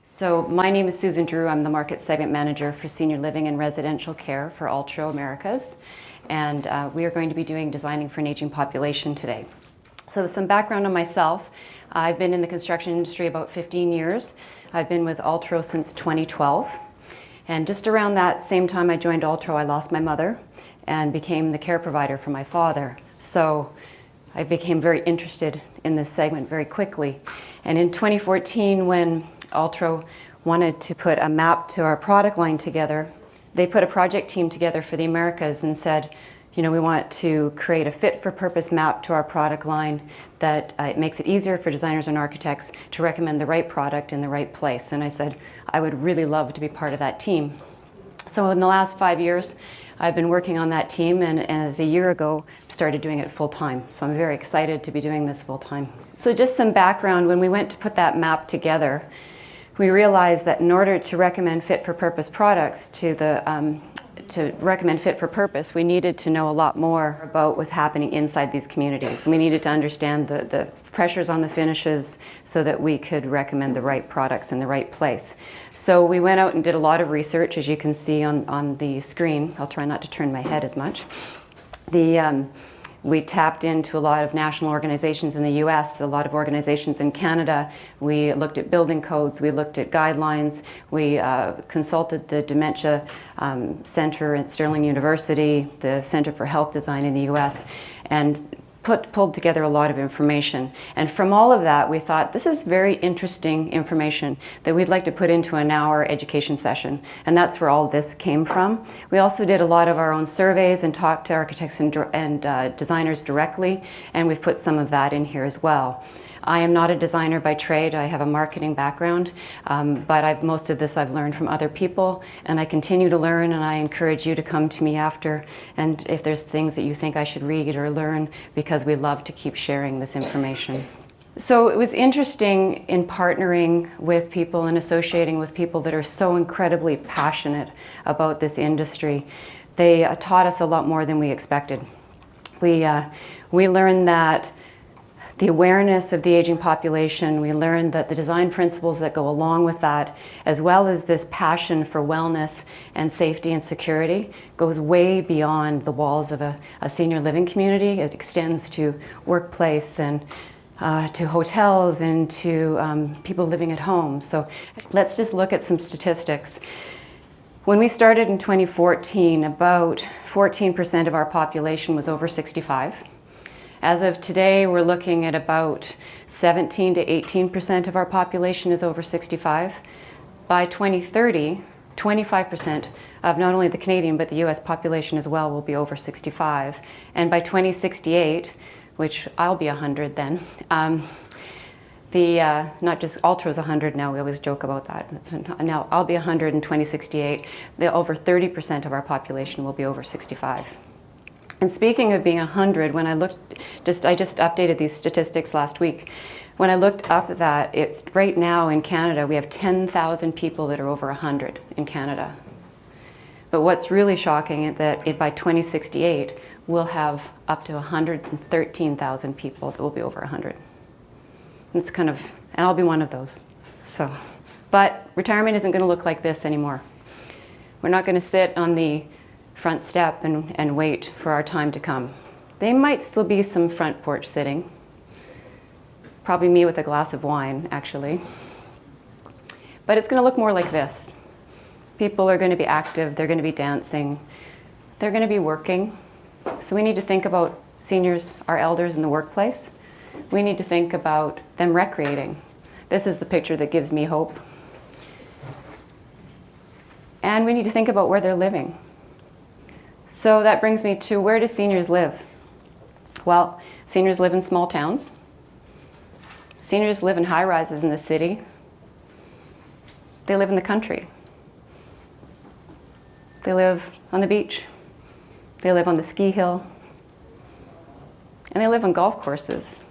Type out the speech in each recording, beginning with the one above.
So my name is Susan Drew. I'm the Market Segment Manager for Senior Living and Residential Care for Altro Americas. And we are going to be doing Designing for an Aging Population today. So some background on myself. I've been in the construction industry about 15 years. I've been with Altro since 2012. And just around that same time I joined Altro, I lost my mother and became the care provider for my father. So I became very interested in this segment very quickly. And in 2014, when Altro wanted to put a map to our product line together, they put a project team together for the Americas and said, you know, we want to create a fit-for-purpose map to our product line that it makes it easier for designers and architects to recommend the right product in the right place. And I said, I would really love to be part of that team. So in the last 5 years, I've been working on that team, and as a year ago, started doing it full-time. So I'm very excited to be doing this full-time. So just some background, when we went to put that map together, we realized that in order to recommend fit-for-purpose products to recommend fit for purpose, we needed to know a lot more about what's happening inside these communities. We needed to understand the pressures on the finishes so that we could recommend the right products in the right place. So we went out and did a lot of research, as you can see on the screen. I'll try not to turn my head as much. We tapped into a lot of national organizations in the US, a lot of organizations in Canada. We looked at building codes, we looked at guidelines, we consulted the Dementia Center at Sterling University, the Center for Health Design in the US, and pulled together a lot of information. And from all of that, we thought, this is very interesting information that we'd like to put into an hour education session. And that's where all this came from. We also did a lot of our own surveys and talked to architects and designers directly, and we've put some of that in here as well. I am not a designer by trade. I have a marketing background, but most of this I've learned from other people, and I continue to learn, and I encourage you to come to me after, and if there's things that you think I should read or learn, because we love to keep sharing this information. So it was interesting in partnering with people and associating with people that are so incredibly passionate about this industry. They taught us a lot more than we expected. We learned that the awareness of the aging population, we learned that the design principles that go along with that, as well as this passion for wellness and safety and security, goes way beyond the walls of a senior living community. It extends to workplace and to hotels and to people living at home. So let's just look at some statistics. When we started in 2014, about 14% of our population was over 65. As of today, we're looking at about 17 to 18% of our population is over 65. By 2030, 25% of not only the Canadian but the US population as well will be over 65. And by 2068, which I'll be 100 then, not just Altro's 100 now, we always joke about that. Now I'll be 100 in 2068. Over 30% of our population will be over 65. And speaking of being 100, when I just updated these statistics last week. When I looked up that, it's right now in Canada, we have 10,000 people that are over 100 in Canada. But what's really shocking is that by 2068, we'll have up to 113,000 people that will be over 100. It's kind of, and I'll be one of those. So, but retirement isn't going to look like this anymore. We're not going to sit on the front step and wait for our time to come. There might still be some front porch sitting. Probably me with a glass of wine, actually. But it's going to look more like this. People are going to be active, they're going to be dancing, they're going to be working. So we need to think about seniors, our elders in the workplace. We need to think about them recreating. This is the picture that gives me hope. And we need to think about where they're living. So that brings me to, where do seniors live? Well, seniors live in small towns. Seniors live in high-rises in the city. They live in the country. They live on the beach. They live on the ski hill. And they live on golf courses.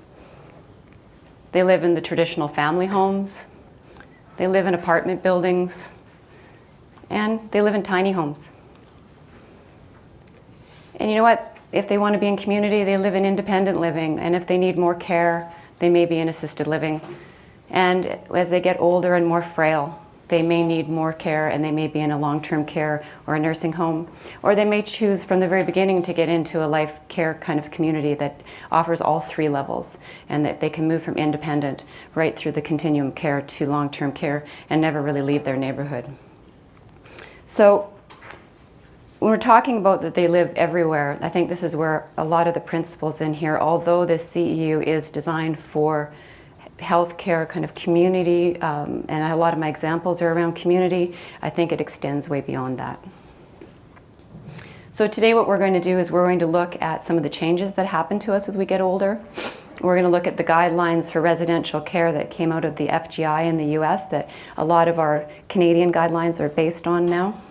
They live in the traditional family homes. They live in apartment buildings. And they live in tiny homes. And you know what? If they want to be in community, they live in independent living. And if they need more care, they may be in assisted living. And as they get older and more frail, they may need more care and they may be in a long-term care or a nursing home, or they may choose from the very beginning to get into a life care kind of community that offers all 3 levels, and that they can move from independent right through the continuum of care to long-term care and never really leave their neighborhood. So when we're talking about that they live everywhere, I think this is where a lot of the principles in here, although this CEU is designed for healthcare kind of community, and a lot of my examples are around community, I think it extends way beyond that. So today what we're going to do is we're going to look at some of the changes that happen to us as we get older. We're going to look at the guidelines for residential care that came out of the FGI in the US that a lot of our Canadian guidelines are based on now.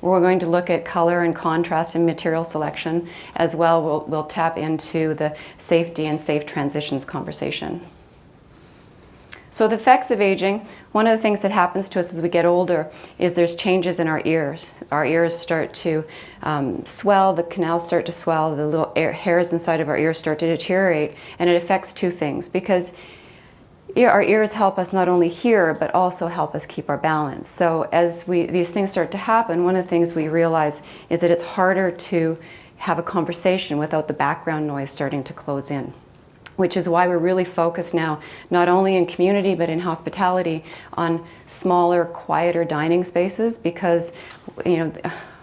We're going to look at color and contrast and material selection. As well, we'll tap into the safety and safe transitions conversation. So the effects of aging, one of the things that happens to us as we get older is there's changes in our ears. Our ears start to swell, the canals start to swell, the little hairs inside of our ears start to deteriorate, and it affects 2 things, because our ears help us not only hear, but also help us keep our balance. So as these things start to happen, one of the things we realize is that it's harder to have a conversation without the background noise starting to close in, which is why we're really focused now, not only in community, but in hospitality, on smaller, quieter dining spaces, because,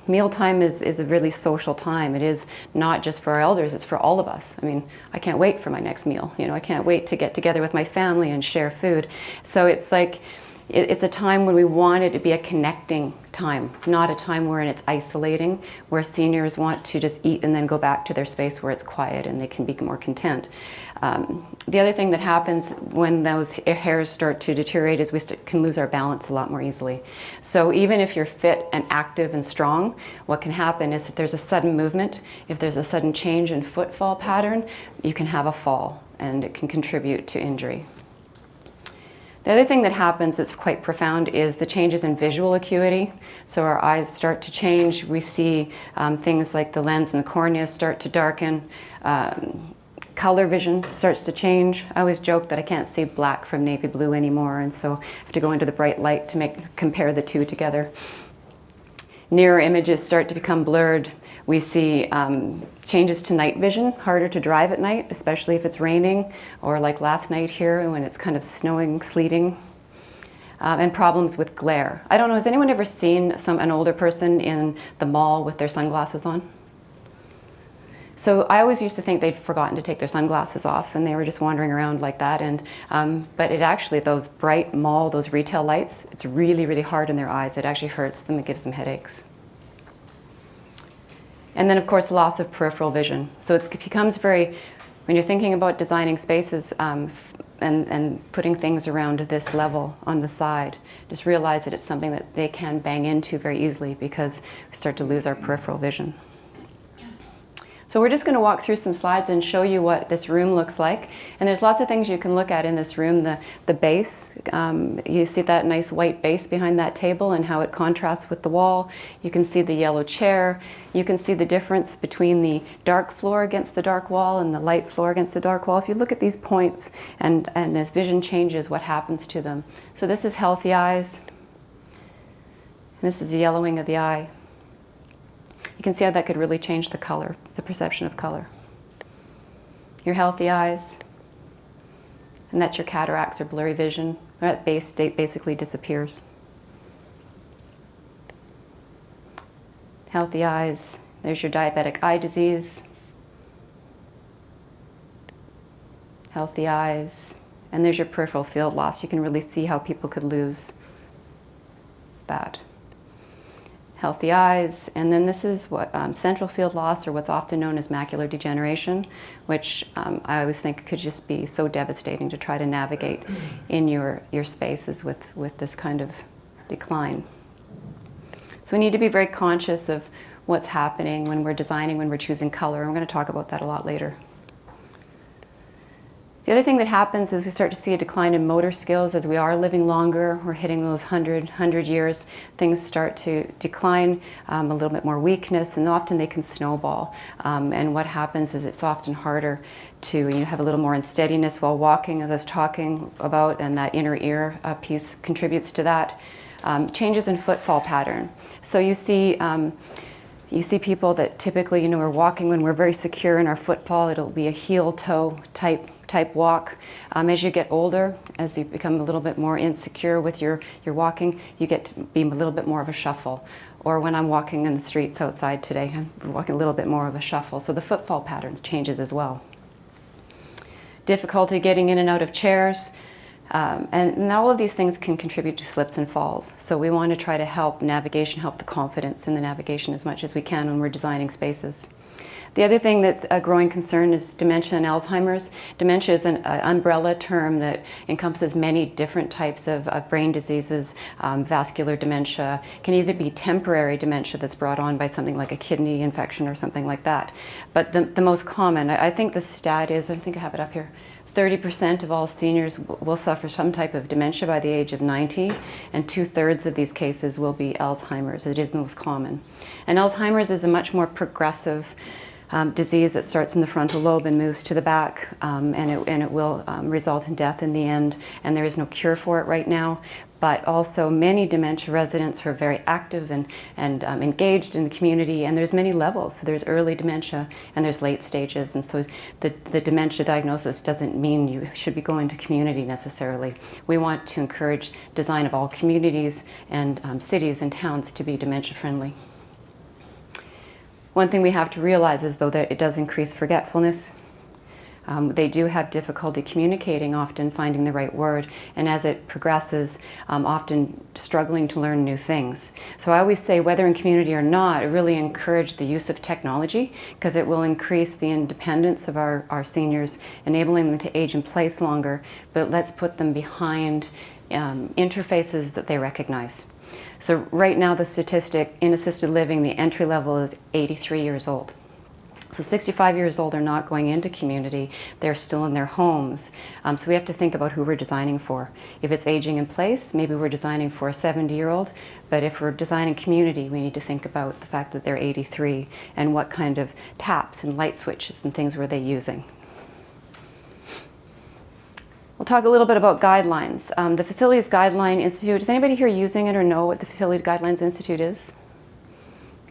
mealtime is a really social time. It is not just for our elders, it's for all of us. I mean, I can't wait for my next meal. I can't wait to get together with my family and share food. So it's like, it's a time when we want it to be a connecting time, not a time wherein it's isolating, where seniors want to just eat and then go back to their space where it's quiet and they can be more content. The other thing that happens when those hairs start to deteriorate is we can lose our balance a lot more easily. So even if you're fit and active and strong, what can happen is if there's a sudden movement, if there's a sudden change in footfall pattern, you can have a fall, and it can contribute to injury. The other thing that happens that's quite profound is the changes in visual acuity. So our eyes start to change. We see things like the lens and the cornea start to darken. Color vision starts to change. I always joke that I can't see black from navy blue anymore, and so I have to go into the bright light to compare the 2 together. Nearer images start to become blurred. We see changes to night vision, harder to drive at night, especially if it's raining, or like last night here when it's kind of snowing, sleeting, and problems with glare. I don't know, has anyone ever seen an older person in the mall with their sunglasses on? So I always used to think they'd forgotten to take their sunglasses off and they were just wandering around like that. But it actually, those bright mall, those retail lights, it's really, really hard on their eyes. It actually hurts them, it gives them headaches. And then of course, loss of peripheral vision. So it becomes when you're thinking about designing spaces and putting things around this level on the side, just realize that it's something that they can bang into very easily because we start to lose our peripheral vision. So we're just going to walk through some slides and show you what this room looks like. And there's lots of things you can look at in this room. The base, you see that nice white base behind that table and how it contrasts with the wall. You can see the yellow chair. You can see the difference between the dark floor against the dark wall and the light floor against the dark wall. If you look at these points and as vision changes, what happens to them. So this is healthy eyes. And this is the yellowing of the eye. You can see how that could really change the color, the perception of color. Your healthy eyes, and that's your cataracts or blurry vision. That base basically disappears. Healthy eyes, there's your diabetic eye disease. Healthy eyes, and there's your peripheral field loss. You can really see how people could lose that. Healthy eyes, and then this is what central field loss, or what's often known as macular degeneration, which I always think could just be so devastating to try to navigate in your spaces with this kind of decline. So we need to be very conscious of what's happening when we're designing, when we're choosing color, and we're going to talk about that a lot later. The other thing that happens is we start to see a decline in motor skills as we are living longer. We're hitting those 100 years. Things start to decline, a little bit more weakness, and often they can snowball. And what happens is it's often harder to have a little more unsteadiness while walking, as I was talking about, and that inner ear piece contributes to that. Changes in footfall pattern. So you see people that typically, are walking when we're very secure in our footfall. It'll be a heel-toe type walk. As you get older, as you become a little bit more insecure with your walking, you get to be a little bit more of a shuffle. Or when I'm walking in the streets outside today, I'm walking a little bit more of a shuffle. So the footfall patterns changes as well. Difficulty getting in and out of chairs. And all of these things can contribute to slips and falls. So we want to try to help navigation, help the confidence in the navigation as much as we can when we're designing spaces. The other thing that's a growing concern is dementia and Alzheimer's. Dementia is an umbrella term that encompasses many different types of brain diseases. Vascular dementia can either be temporary dementia that's brought on by something like a kidney infection or something like that. But the most common, I think the stat is, I think I have it up here, 30% of all seniors will suffer some type of dementia by the age of 90, and 2/3 of these cases will be Alzheimer's. It is the most common. And Alzheimer's is a much more progressive disease that starts in the frontal lobe and moves to the back, and it will result in death in the end, and there is no cure for it right now. But also many dementia residents are very active and engaged in the community, and there's many levels. So there's early dementia and there's late stages, and so the dementia diagnosis doesn't mean you should be going to community necessarily. We want to encourage design of all communities and cities and towns to be dementia friendly. One thing we have to realize is, though, that it does increase forgetfulness. They do have difficulty communicating, often finding the right word, and as it progresses, often struggling to learn new things. So I always say, whether in community or not, I really encourage the use of technology, because it will increase the independence of our seniors, enabling them to age in place longer, but let's put them behind interfaces that they recognize. So right now, the statistic in assisted living, the entry level is 83 years old. So 65 years old are not going into community, they're still in their homes. So we have to think about who we're designing for. If it's aging in place, maybe we're designing for a 70-year-old, but if we're designing community, we need to think about the fact that they're 83 and what kind of taps and light switches and things were they using. We'll talk a little bit about guidelines. The Facilities Guideline Institute, is anybody here using it or know what the Facility Guidelines Institute is?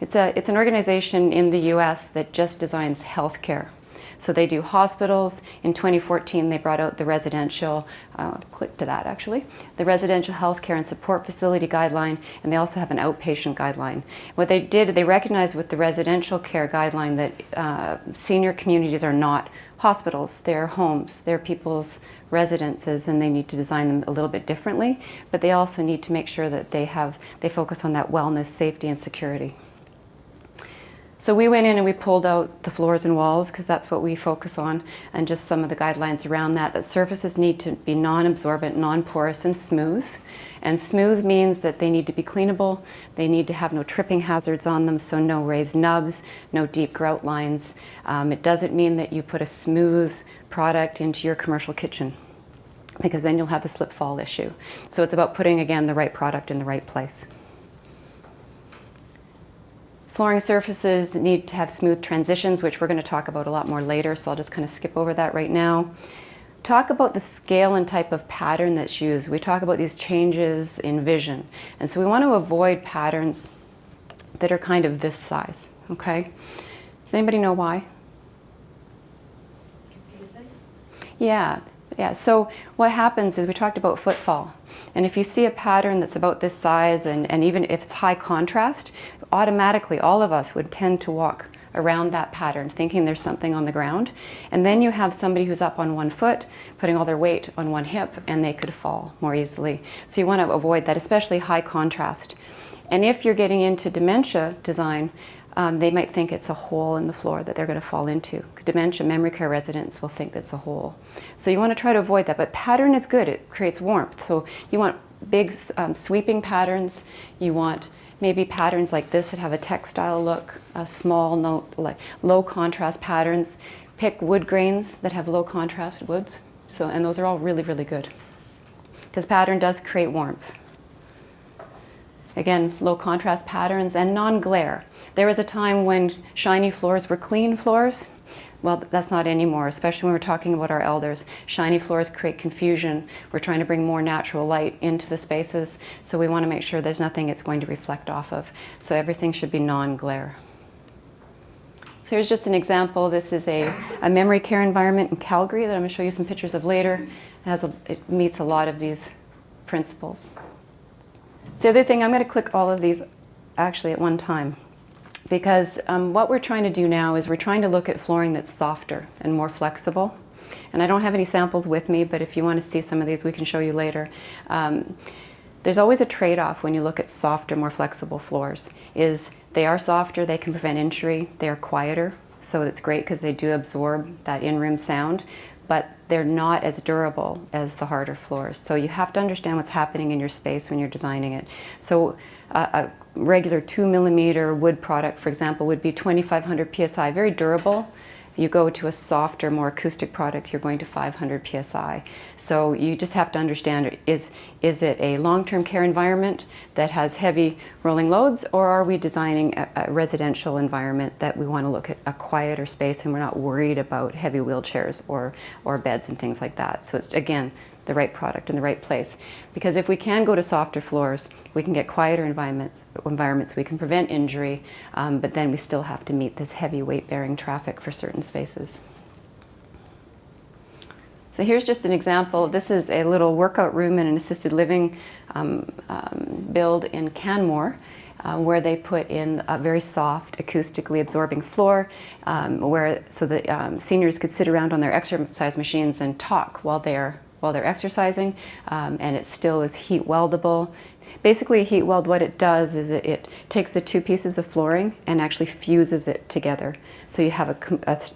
It's an organization in the US that just designs healthcare. So they do hospitals. In 2014, they brought out the residential, click to that actually, the residential healthcare and support facility guideline, and they also have an outpatient guideline. What they did, they recognized with the residential care guideline that senior communities are not hospitals, they're homes, they're people's residences, and they need to design them a little bit differently, but they also need to make sure that they focus on that wellness, safety, and security. So we went in and we pulled out the floors and walls, because that's what we focus on, and just some of the guidelines around that. That surfaces need to be non-absorbent, non-porous, and smooth. And smooth means that they need to be cleanable, they need to have no tripping hazards on them, so no raised nubs, no deep grout lines. It doesn't mean that you put a smooth product into your commercial kitchen, because then you'll have the slip fall issue. So it's about putting, again, the right product in the right place. Flooring surfaces need to have smooth transitions, which we're going to talk about a lot more later, so I'll just kind of skip over that right now. Talk about the scale and type of pattern that's used. We talk about these changes in vision, and so we want to avoid patterns that are kind of this size, okay? Does anybody know why? Confusing? Yeah. So what happens is, we talked about footfall, and if you see a pattern that's about this size, and even if it's high contrast, automatically all of us would tend to walk around that pattern thinking there's something on the ground, and then you have somebody who's up on one foot putting all their weight on one hip, and they could fall more easily. So you want to avoid that, especially high contrast. And if you're getting into dementia design, they might think it's a hole in the floor that they're going to fall into. Dementia memory care residents will think that's a hole. So you want to try to avoid that, but pattern is good, it creates warmth. So you want big sweeping patterns, you want maybe patterns like this that have a textile look, small, no, like low contrast patterns. Pick wood grains that have low contrast woods. So, and those are all really, really good, because pattern does create warmth. Again, low contrast patterns and non-glare. There was a time when shiny floors were clean floors. Well, that's not anymore, especially when we're talking about our elders. Shiny floors create confusion. We're trying to bring more natural light into the spaces, so we want to make sure there's nothing it's going to reflect off of. So everything should be non-glare. So here's just an example. This is a memory care environment in Calgary that I'm going to show you some pictures of later. It meets a lot of these principles. So the other thing, I'm going to click all of these actually at one time, because what we're trying to do now is we're trying to look at flooring that's softer and more flexible. And I don't have any samples with me, but if you want to see some of these, we can show you later. There's always a trade-off when you look at softer, more flexible floors. They are softer, they can prevent injury, they are quieter, so it's great because they do absorb that in-room sound, but they're not as durable as the harder floors. So you have to understand what's happening in your space when you're designing it. So a regular 2mm wood product, for example, would be 2,500 psi, very durable. You go to a softer, more acoustic product, you're going to 500 psi. So you just have to understand, is it a long-term care environment that has heavy rolling loads, or are we designing a residential environment that we want to look at a quieter space and we're not worried about heavy wheelchairs or beds and things like that. So it's, again, the right product in the right place. Because if we can go to softer floors, we can get quieter environments, we can prevent injury, but then we still have to meet this heavy weight-bearing traffic for certain spaces. So here's just an example. This is a little workout room in an assisted living build in Canmore, where they put in a very soft, acoustically absorbing floor, so that seniors could sit around on their exercise machines and talk while they're exercising, and it still is heat weldable. Basically, a heat weld, what it does is it takes the two pieces of flooring and actually fuses it together. So you have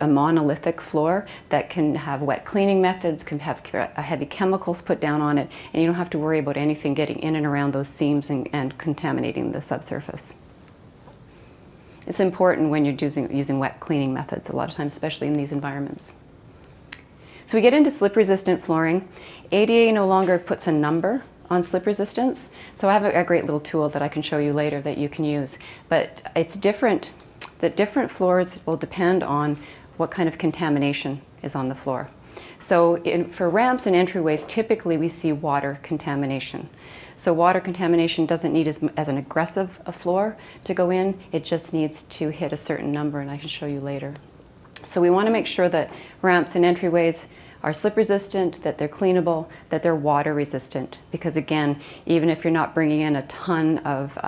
a monolithic floor that can have wet cleaning methods, can have heavy chemicals put down on it, and you don't have to worry about anything getting in and around those seams and contaminating the subsurface. It's important when you're using wet cleaning methods a lot of times, especially in these environments. So we get into slip-resistant flooring. ADA no longer puts a number on slip resistance, so I have a great little tool that I can show you later that you can use. But it's different, that different floors will depend on what kind of contamination is on the floor. So for ramps and entryways, typically we see water contamination. So water contamination doesn't need as an aggressive a floor to go in, it just needs to hit a certain number, and I can show you later. So we want to make sure that ramps and entryways are slip resistant, that they're cleanable, that they're water resistant. Because again, even if you're not bringing in a ton of,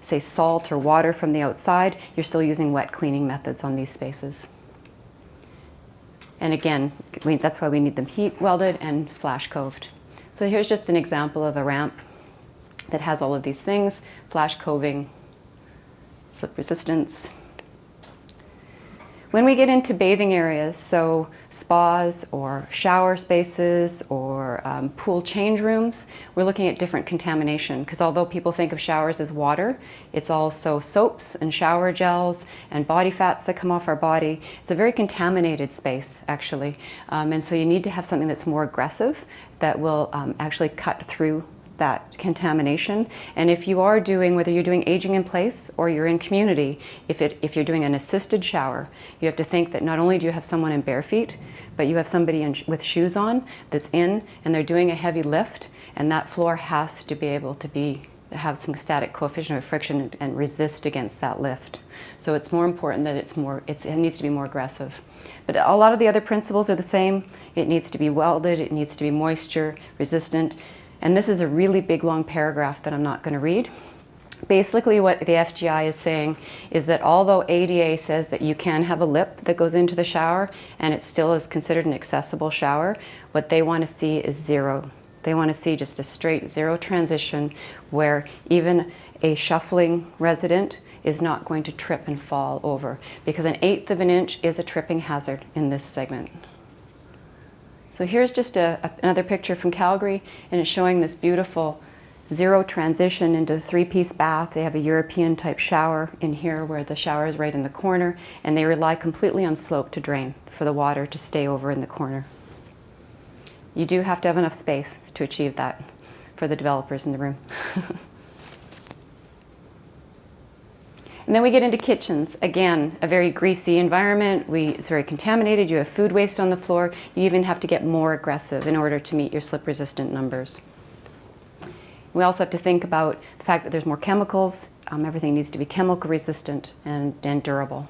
say, salt or water from the outside, you're still using wet cleaning methods on these spaces. And again, that's why we need them heat welded and flash coved. So here's just an example of a ramp that has all of these things: flash coving, slip resistance. When we get into bathing areas, so spas or shower spaces or pool change rooms, we're looking at different contamination, because although people think of showers as water, it's also soaps and shower gels and body fats that come off our body. It's a very contaminated space, actually, and so you need to have something that's more aggressive that will actually cut through that contamination. And if you are doing, whether you're doing aging in place or you're in community, if you're doing an assisted shower, you have to think that not only do you have someone in bare feet, but you have somebody with shoes on that's in, and they're doing a heavy lift, and that floor has to be able to have some static coefficient of friction and resist against that lift. So it's more important that it needs to be more aggressive. But a lot of the other principles are the same. It needs to be welded, it needs to be moisture resistant. And this is a really big, long paragraph that I'm not going to read. Basically, what the FGI is saying is that although ADA says that you can have a lip that goes into the shower and it still is considered an accessible shower, what they want to see is zero. They want to see just a straight zero transition where even a shuffling resident is not going to trip and fall over, because 1/8 of an inch is a tripping hazard in this segment. So here's just another picture from Calgary, and it's showing this beautiful zero transition into a 3-piece bath. They have a European type shower in here where the shower is right in the corner, and they rely completely on slope to drain for the water to stay over in the corner. You do have to have enough space to achieve that for the developers in the room. And then we get into kitchens. Again, a very greasy environment. It's very contaminated. You have food waste on the floor. You even have to get more aggressive in order to meet your slip-resistant numbers. We also have to think about the fact that there's more chemicals. Everything needs to be chemical resistant and durable.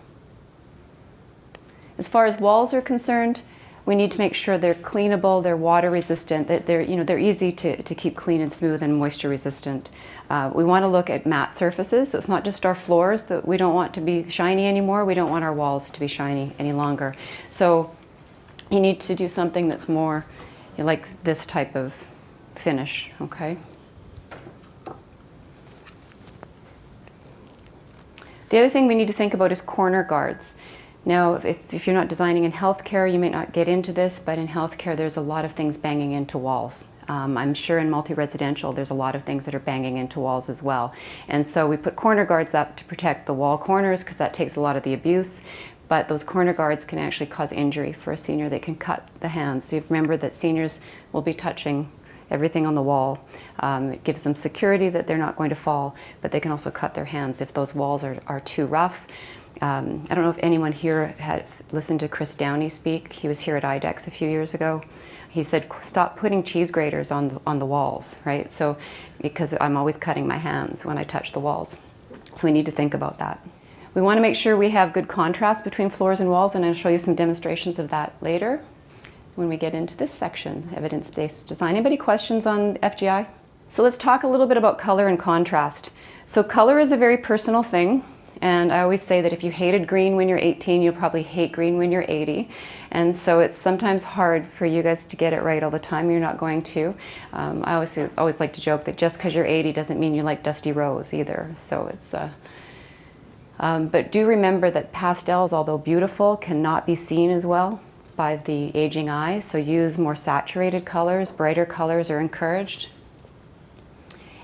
As far as walls are concerned, we need to make sure they're cleanable, they're water resistant, that they're easy to keep clean and smooth and moisture resistant. We want to look at matte surfaces, so it's not just our floors that we don't want to be shiny anymore, we don't want our walls to be shiny any longer. So you need to do something that's more like this type of finish, okay? The other thing we need to think about is corner guards. Now, if you're not designing in healthcare, you may not get into this, but in healthcare there's a lot of things banging into walls. I'm sure in multi-residential there's a lot of things that are banging into walls as well. And so we put corner guards up to protect the wall corners because that takes a lot of the abuse. But those corner guards can actually cause injury for a senior. They can cut the hands. So you remember that seniors will be touching everything on the wall. It gives them security that they're not going to fall, but they can also cut their hands if those walls are too rough. I don't know if anyone here has listened to Chris Downey speak. He was here at IDEX a few years ago. He said, stop putting cheese graters on the walls, right? So, because I'm always cutting my hands when I touch the walls. So we need to think about that. We want to make sure we have good contrast between floors and walls, and I'll show you some demonstrations of that later when we get into this section, evidence-based design. Anybody questions on FGI? So let's talk a little bit about color and contrast. So color is a very personal thing. And I always say that if you hated green when you're 18, you'll probably hate green when you're 80. And so it's sometimes hard for you guys to get it right all the time. You're not going to. I always like to joke that just because you're 80 doesn't mean you like Dusty Rose either. So it's, but do remember that pastels, although beautiful, cannot be seen as well by the aging eye. So use more saturated colors, brighter colors are encouraged.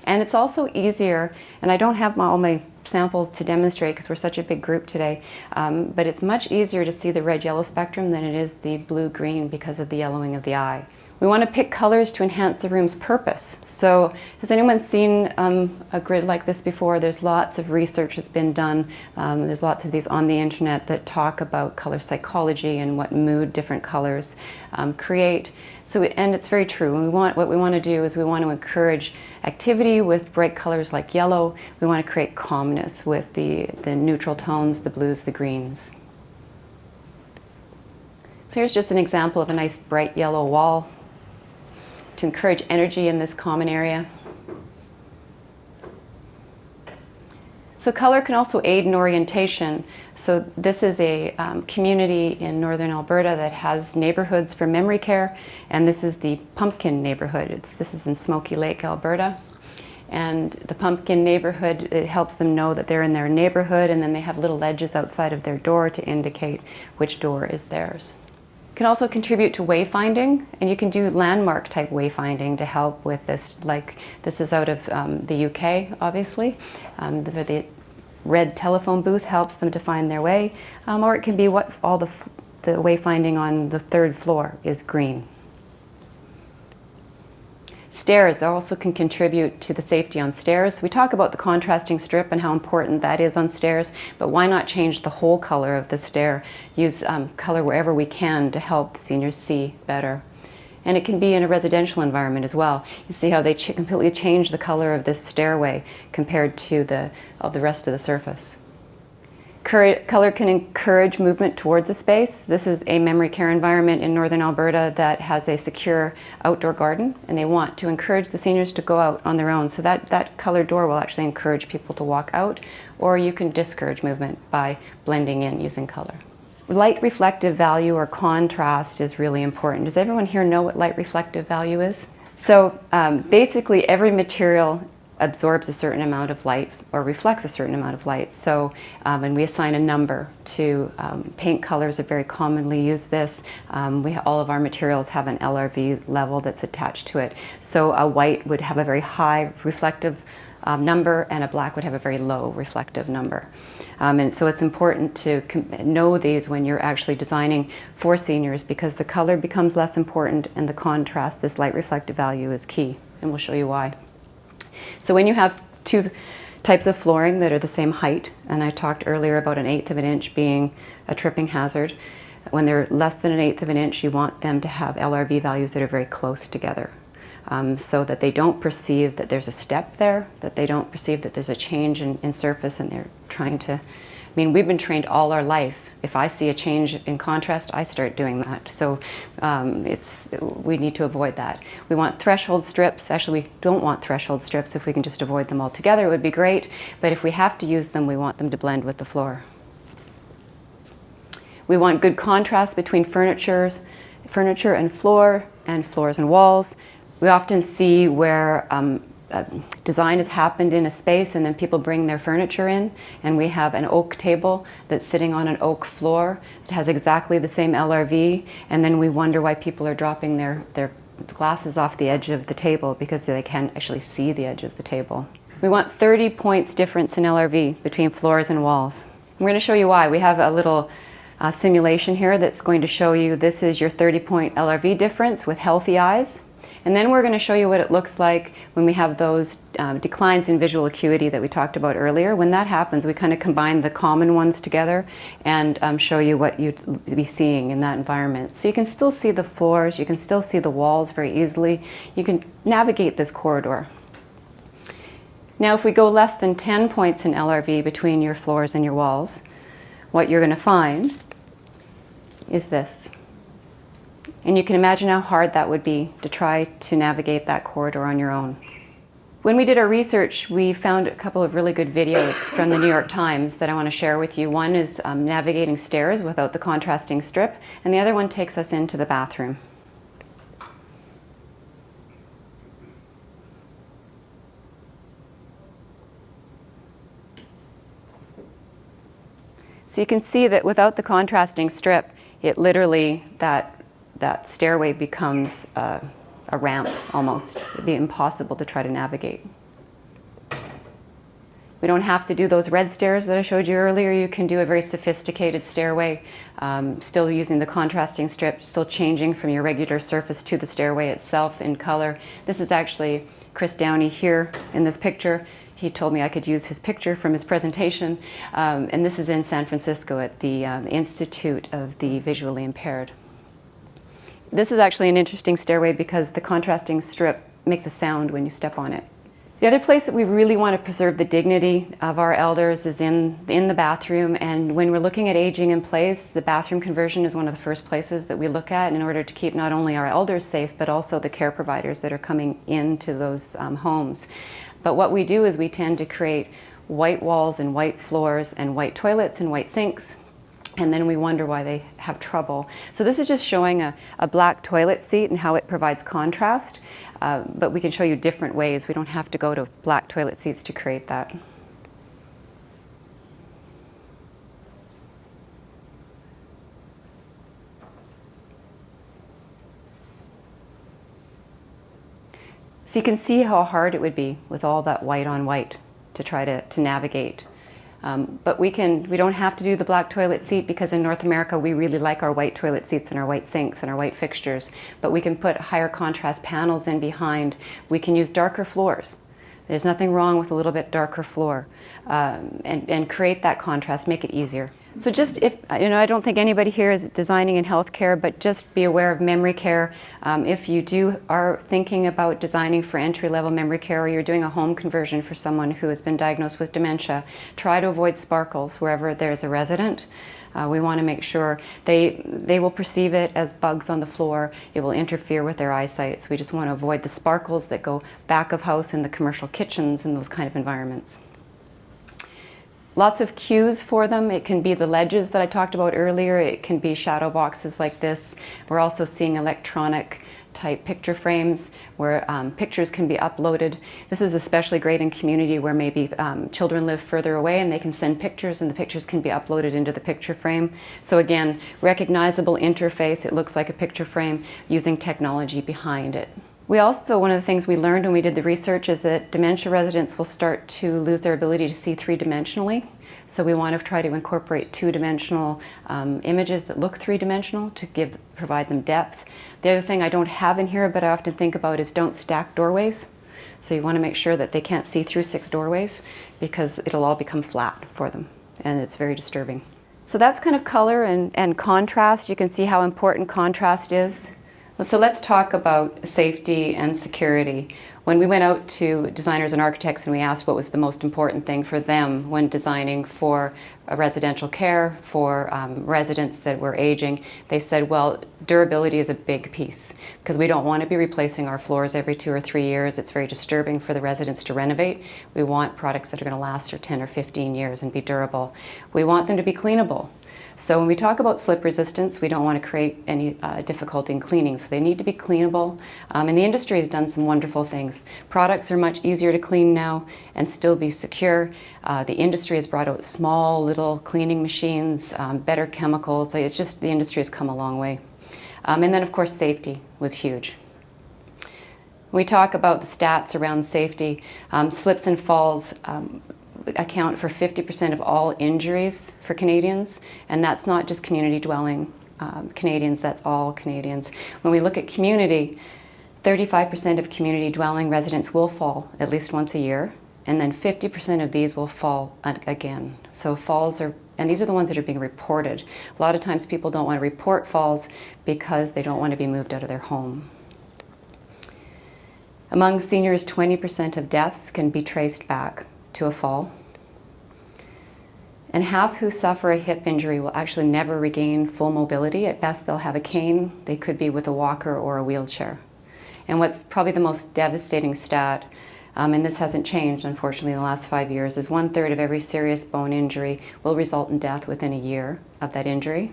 And it's also easier, and I don't have all my samples to demonstrate because we're such a big group today, but it's much easier to see the red-yellow spectrum than it is the blue-green because of the yellowing of the eye. We want to pick colors to enhance the room's purpose. So has anyone seen a grid like this before? There's lots of research that's been done. There's lots of these on the internet that talk about color psychology and what mood different colors create. And it's very true. What we want to do is we want to encourage activity with bright colors like yellow. We want to create calmness with the neutral tones, the blues, the greens. So here's just an example of a nice bright yellow wall to encourage energy in this common area. So color can also aid in orientation. So this is a community in northern Alberta that has neighborhoods for memory care, and this is the Pumpkin neighborhood. This is in Smoky Lake, Alberta. And the Pumpkin neighborhood, it helps them know that they're in their neighborhood, and then they have little ledges outside of their door to indicate which door is theirs. Can also contribute to wayfinding, and you can do landmark type wayfinding to help with this. Like this is out of the UK, obviously. The red telephone booth helps them to find their way, or it can be what all the wayfinding on the 3rd floor is green. Stairs also can contribute to the safety on stairs. We talk about the contrasting strip and how important that is on stairs, but why not change the whole color of the stair? Use color wherever we can to help the seniors see better. And it can be in a residential environment as well. You see how they completely change the color of this stairway compared to the rest of the surface. Color can encourage movement towards a space. This is a memory care environment in northern Alberta that has a secure outdoor garden, and they want to encourage the seniors to go out on their own. So that colored door will actually encourage people to walk out, or you can discourage movement by blending in using color. Light reflective value or contrast is really important. Does everyone here know what light reflective value is? So basically every material absorbs a certain amount of light or reflects a certain amount of light. So, and we assign a number to paint colors that very commonly use this. All of our materials have an LRV level that's attached to it. So a white would have a very high reflective number, and a black would have a very low reflective number. And so it's important to know these when you're actually designing for seniors, because the color becomes less important and the contrast, this light reflective value, is key, and we'll show you why. So when you have two types of flooring that are the same height, and I talked earlier about 1/8 of an inch being a tripping hazard, when they're less than 1/8 of an inch, you want them to have LRV values that are very close together, so that they don't perceive that there's a step there, that they don't perceive that there's a change in surface, and they're trying to, I mean, we've been trained all our life. If I see a change in contrast, I start doing that. So we need to avoid that. We want threshold strips. Actually, we don't want threshold strips. If we can just avoid them altogether, it would be great. But if we have to use them, we want them to blend with the floor. We want good contrast between furniture and floor, and floors and walls. We often see where design has happened in a space and then people bring their furniture in, and we have an oak table that's sitting on an oak floor. It has exactly the same LRV, and then we wonder why people are dropping their glasses off the edge of the table because they can't actually see the edge of the table. We want 30 points difference in LRV between floors and walls. We're going to show you why. We have a little simulation here that's going to show you this is your 30-point LRV difference with healthy eyes. And then we're going to show you what it looks like when we have those declines in visual acuity that we talked about earlier. When that happens, we kind of combine the common ones together and show you what you'd be seeing in that environment. So you can still see the floors, you can still see the walls very easily. You can navigate this corridor. Now, if we go less than 10 points in LRV between your floors and your walls, what you're going to find is this. And you can imagine how hard that would be to try to navigate that corridor on your own. When we did our research, we found a couple of really good videos from the New York Times that I want to share with you. One is navigating stairs without the contrasting strip, and the other one takes us into the bathroom. So you can see that without the contrasting strip, it literally, that stairway becomes a ramp almost. It'd be impossible to try to navigate. We don't have to do those red stairs that I showed you earlier. You can do a very sophisticated stairway, still using the contrasting strip, still changing from your regular surface to the stairway itself in color. This is actually Chris Downey here in this picture. He told me I could use his picture from his presentation. And this is in San Francisco at the Institute of the Visually Impaired. This is actually an interesting stairway because the contrasting strip makes a sound when you step on it. The other place that we really want to preserve the dignity of our elders is in the bathroom, and when we're looking at aging in place, the bathroom conversion is one of the first places that we look at in order to keep not only our elders safe, but also the care providers that are coming into those homes. But what we do is we tend to create white walls and white floors and white toilets and white sinks, and then we wonder why they have trouble. So this is just showing a black toilet seat and how it provides contrast, but we can show you different ways. We don't have to go to black toilet seats to create that. So you can see how hard it would be with all that white on white to try to navigate. But we don't have to do the black toilet seat because in North America we really like our white toilet seats and our white sinks and our white fixtures. But we can put higher contrast panels in behind. We can use darker floors. There's nothing wrong with a little bit darker floor, and create that contrast, make it easier. So just I don't think anybody here is designing in healthcare, but just be aware of memory care. If you are thinking about designing for entry-level memory care, or you're doing a home conversion for someone who has been diagnosed with dementia, try to avoid sparkles wherever there's a resident. We want to make sure they will perceive it as bugs on the floor. It will interfere with their eyesight. So we just want to avoid the sparkles that go back of house in the commercial kitchens and those kind of environments. Lots of cues for them. It can be the ledges that I talked about earlier. It can be shadow boxes like this. We're also seeing electronic type picture frames where pictures can be uploaded. This is especially great in community where maybe children live further away and they can send pictures and the pictures can be uploaded into the picture frame. So again, recognizable interface. It looks like a picture frame using technology behind it. We also, one of the things we learned when we did the research is that dementia residents will start to lose their ability to see three-dimensionally. So we want to try to incorporate two-dimensional images that look three-dimensional to provide them depth. The other thing I don't have in here, but I often think about, is don't stack doorways. So you want to make sure that they can't see through 6 doorways, because it'll all become flat for them, and it's very disturbing. So that's kind of color and contrast. You can see how important contrast is. So let's talk about safety and security. When we went out to designers and architects and we asked what was the most important thing for them when designing for residential care, for residents that were aging, they said, well, durability is a big piece, because we don't want to be replacing our floors every 2 or 3 years. It's very disturbing for the residents to renovate. We want products that are going to last for 10 or 15 years and be durable. We want them to be cleanable. So when we talk about slip resistance, we don't want to create any difficulty in cleaning, so they need to be cleanable. And the industry has done some wonderful things. Products are much easier to clean now and still be secure. The industry has brought out small little cleaning machines, better chemicals. It's just, the industry has come a long way. And then of course safety was huge. We talk about the stats around safety. Slips and falls account for 50% of all injuries for Canadians, and that's not just community dwelling Canadians, that's all Canadians. When we look at community, 35% of community dwelling residents will fall at least once a year, and then 50% of these will fall again. So falls are, and these are the ones that are being reported. A lot of times people don't want to report falls because they don't want to be moved out of their home. Among seniors, 20% of deaths can be traced back to a fall. And half who suffer a hip injury will actually never regain full mobility. At best, they'll have a cane. They could be with a walker or a wheelchair. And what's probably the most devastating stat, and this hasn't changed, unfortunately, in the last 5 years, is 1/3 of every serious bone injury will result in death within a year of that injury.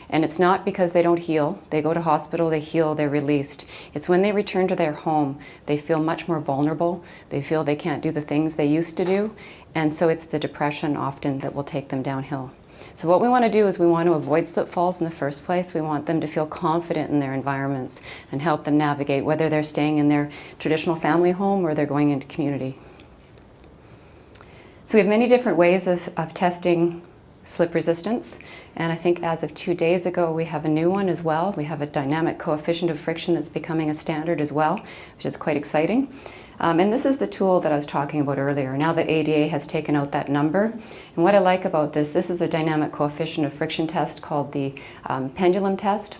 And it's not because they don't heal. They go to hospital, they heal, they're released. It's when they return to their home, they feel much more vulnerable. They feel they can't do the things they used to do. And so it's the depression often that will take them downhill. So what we want to do is we want to avoid slip falls in the first place. We want them to feel confident in their environments and help them navigate, whether they're staying in their traditional family home or they're going into community. So we have many different ways of testing slip resistance, and I think as of 2 days ago we have a new one as well. We have a dynamic coefficient of friction that's becoming a standard as well, which is quite exciting. And this is the tool that I was talking about earlier, now that ADA has taken out that number. And what I like about this is a dynamic coefficient of friction test called the pendulum test.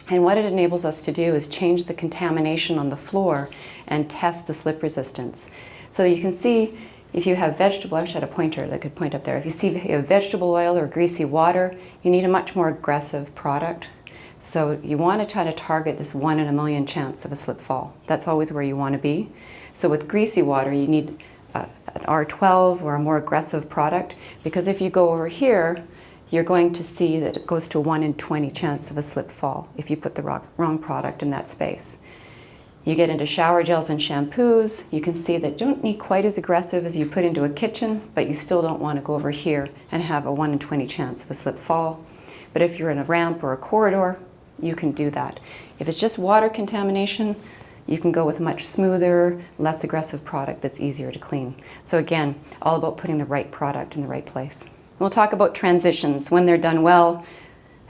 And what it enables us to do is change the contamination on the floor and test the slip resistance. So you can see, if you have vegetable, I wish I had a pointer that could point up there. If you have vegetable oil or greasy water, you need a much more aggressive product. So you want to try to target this 1 in a million chance of a slip fall. That's always where you want to be. So with greasy water, you need an R12 or a more aggressive product, because if you go over here, you're going to see that it goes to a 1 in 20 chance of a slip fall if you put the wrong product in that space. You get into shower gels and shampoos, you can see that don't need quite as aggressive as you put into a kitchen, but you still don't want to go over here and have a 1 in 20 chance of a slip fall. But if you're in a ramp or a corridor, you can do that. If it's just water contamination, you can go with a much smoother, less aggressive product that's easier to clean. So again, all about putting the right product in the right place. We'll talk about transitions. When they're done well,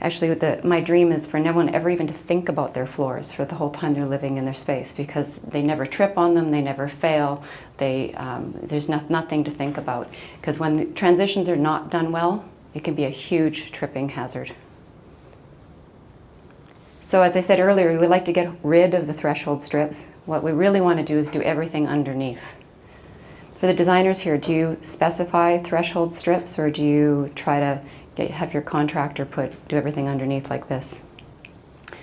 actually, my dream is for no one ever even to think about their floors for the whole time they're living in their space, because they never trip on them, they never fail, there's nothing to think about. Because when the transitions are not done well, it can be a huge tripping hazard. So as I said earlier, we would like to get rid of the threshold strips. What we really want to do is do everything underneath. For the designers here, do you specify threshold strips, or do you try to have your contractor do everything underneath like this?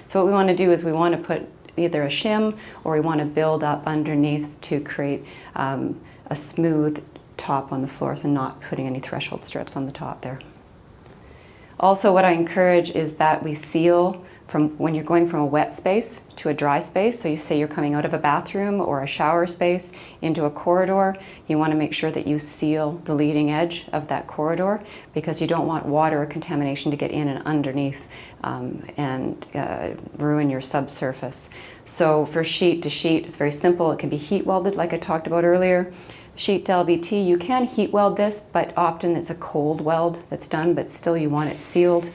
So what we want to do is we want to put either a shim, or we want to build up underneath to create a smooth top on the floor, so not putting any threshold strips on the top there. Also, what I encourage is that we seal from when you're going from a wet space to a dry space. So you say you're coming out of a bathroom or a shower space into a corridor, you want to make sure that you seal the leading edge of that corridor, because you don't want water or contamination to get in and underneath and ruin your subsurface. So for sheet to sheet, it's very simple. It can be heat welded like I talked about earlier. Sheet to LVT, you can heat weld this, but often it's a cold weld that's done, but still you want it sealed.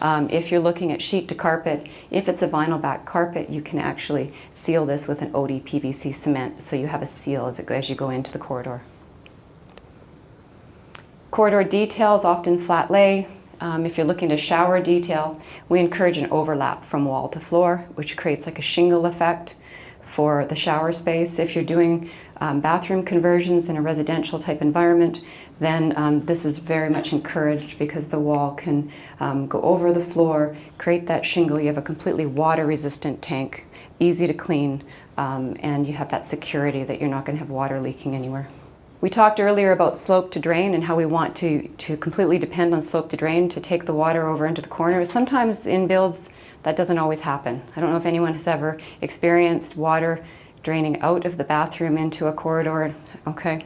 If you're looking at sheet to carpet, if it's a vinyl back carpet, you can actually seal this with an OD PVC cement, so you have a seal as you go into the corridor. Corridor details, often flat lay. If you're looking to shower detail, we encourage an overlap from wall to floor, which creates like a shingle effect for the shower space. If you're doing bathroom conversions in a residential type environment, then this is very much encouraged, because the wall can go over the floor, create that shingle. You have a completely water resistant tank, easy to clean, and you have that security that you're not going to have water leaking anywhere. We talked earlier about slope to drain and how we want to completely depend on slope to drain to take the water over into the corner. Sometimes in builds that doesn't always happen. I don't know if anyone has ever experienced water draining out of the bathroom into a corridor. Okay,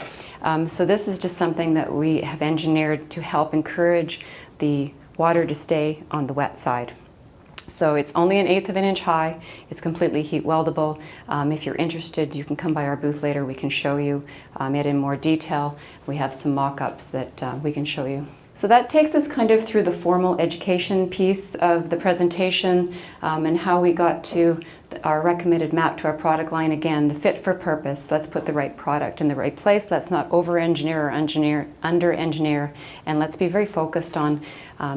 so this is just something that we have engineered to help encourage the water to stay on the wet side. So it's only 1/8 of an inch high. It's completely heat weldable. If you're interested, you can come by our booth later. We can show you it in more detail. We have some mock-ups that we can show you. So that takes us kind of through the formal education piece of the presentation and how we got to our recommended map to our product line. Again, the fit for purpose. Let's put the right product in the right place. Let's not over-engineer or under-engineer. And let's be very focused on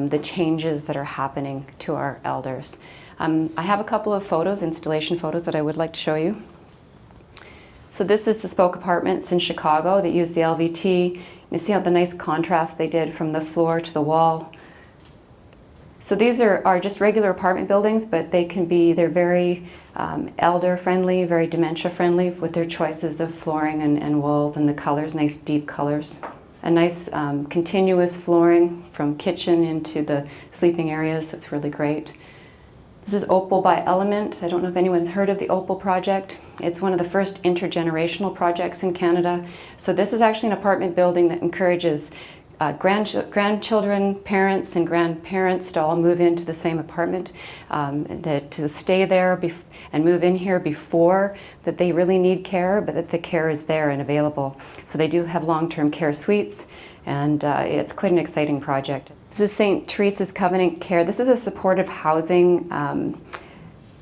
the changes that are happening to our elders. I have a couple of photos, installation photos, that I would like to show you. So this is the Spoke Apartments in Chicago that use the LVT. You see how the nice contrast they did from the floor to the wall. So these are just regular apartment buildings, but they're very elder friendly, very dementia friendly with their choices of flooring and walls and the colors, nice deep colors. A nice continuous flooring from kitchen into the sleeping areas, so it's really great. This is Opal by Element. I don't know if anyone's heard of the Opal project. It's one of the first intergenerational projects in Canada. So this is actually an apartment building that encourages grandchildren, parents, and grandparents to all move into the same apartment, to stay there and move in here before that they really need care, but that the care is there and available. So they do have long-term care suites, and it's quite an exciting project. This is St. Teresa's Covenant Care. This is a supportive housing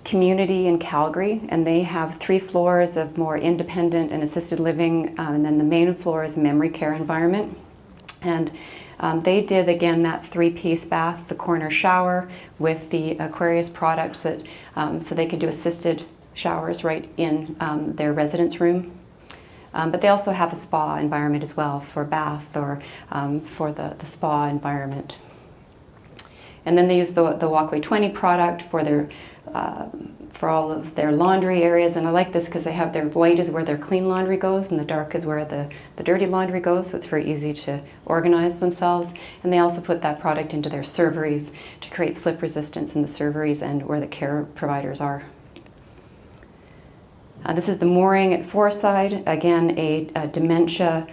community in Calgary, and they have 3 floors of more independent and assisted living, and then the main floor is memory care environment. And they did, again, that 3-piece bath, the corner shower with the Aquarius products, that, so they could do assisted showers right in their residence room. But they also have a spa environment as well for bath or for the spa environment. And then they use the Walkway 20 product for their for all of their laundry areas. And I like this because they have their white is where their clean laundry goes and the dark is where the dirty laundry goes, so it's very easy to organize themselves. And they also put that product into their serveries to create slip resistance in the serveries and where the care providers are. This is the mooring at Foreside, again a dementia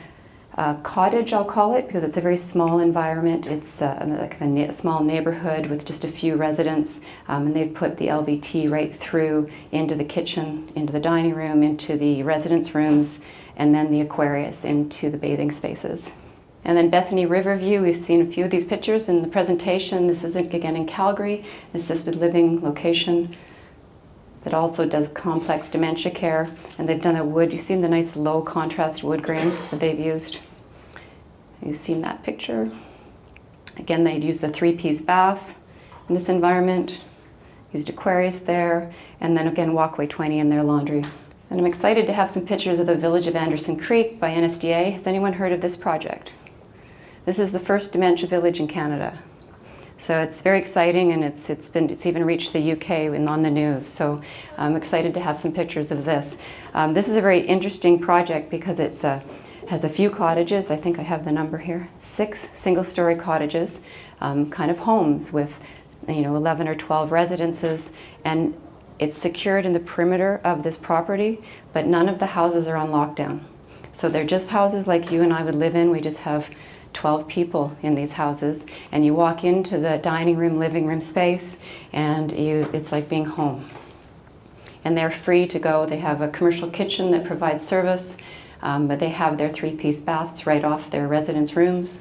cottage, I'll call it, because it's a very small environment. It's like a small neighborhood with just a few residents, and they've put the LVT right through into the kitchen, into the dining room, into the residence rooms, and then the Aquarius into the bathing spaces. And then Bethany Riverview, we've seen a few of these pictures in the presentation. This is again in Calgary, assisted living location that also does complex dementia care, and they've done a wood. You've seen the nice low contrast wood grain that they've used. You've seen that picture. Again, they'd used the 3-piece bath in this environment, used Aquarius there, and then again Walkway 20 in their laundry. And I'm excited to have some pictures of the village of Anderson Creek by NSDA. Has anyone heard of this project? This is the first dementia village in Canada. So it's very exciting, and it's even reached the UK and on the news. So I'm excited to have some pictures of this. This is a very interesting project because it's has a few cottages. I think I have the number here. 6 single-story cottages, kind of homes with 11 or 12 residences, and it's secured in the perimeter of this property, but none of the houses are on lockdown. So they're just houses like you and I would live in. We just have 12 people in these houses, and you walk into the dining room, living room space, and it's like being home. And they're free to go. They have a commercial kitchen that provides service, but they have their 3-piece baths right off their residence rooms.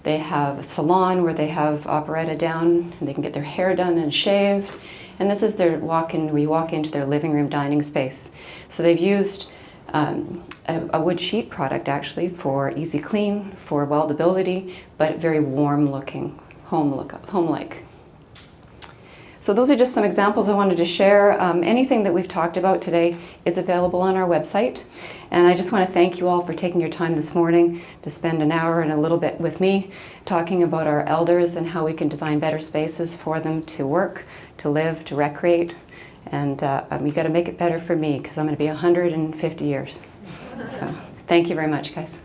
They have a salon where they have operetta down, and they can get their hair done and shaved. And this is their walk-in. We walk into their living room dining space. So they've used a wood sheet product actually for easy clean, for weldability, but very warm looking, home-like. So those are just some examples I wanted to share. Anything that we've talked about today is available on our website. And I just want to thank you all for taking your time this morning to spend an hour and a little bit with me talking about our elders and how we can design better spaces for them to work, to live, to recreate. And you got to make it better for me because I'm going to be 150 years. So thank you very much, guys.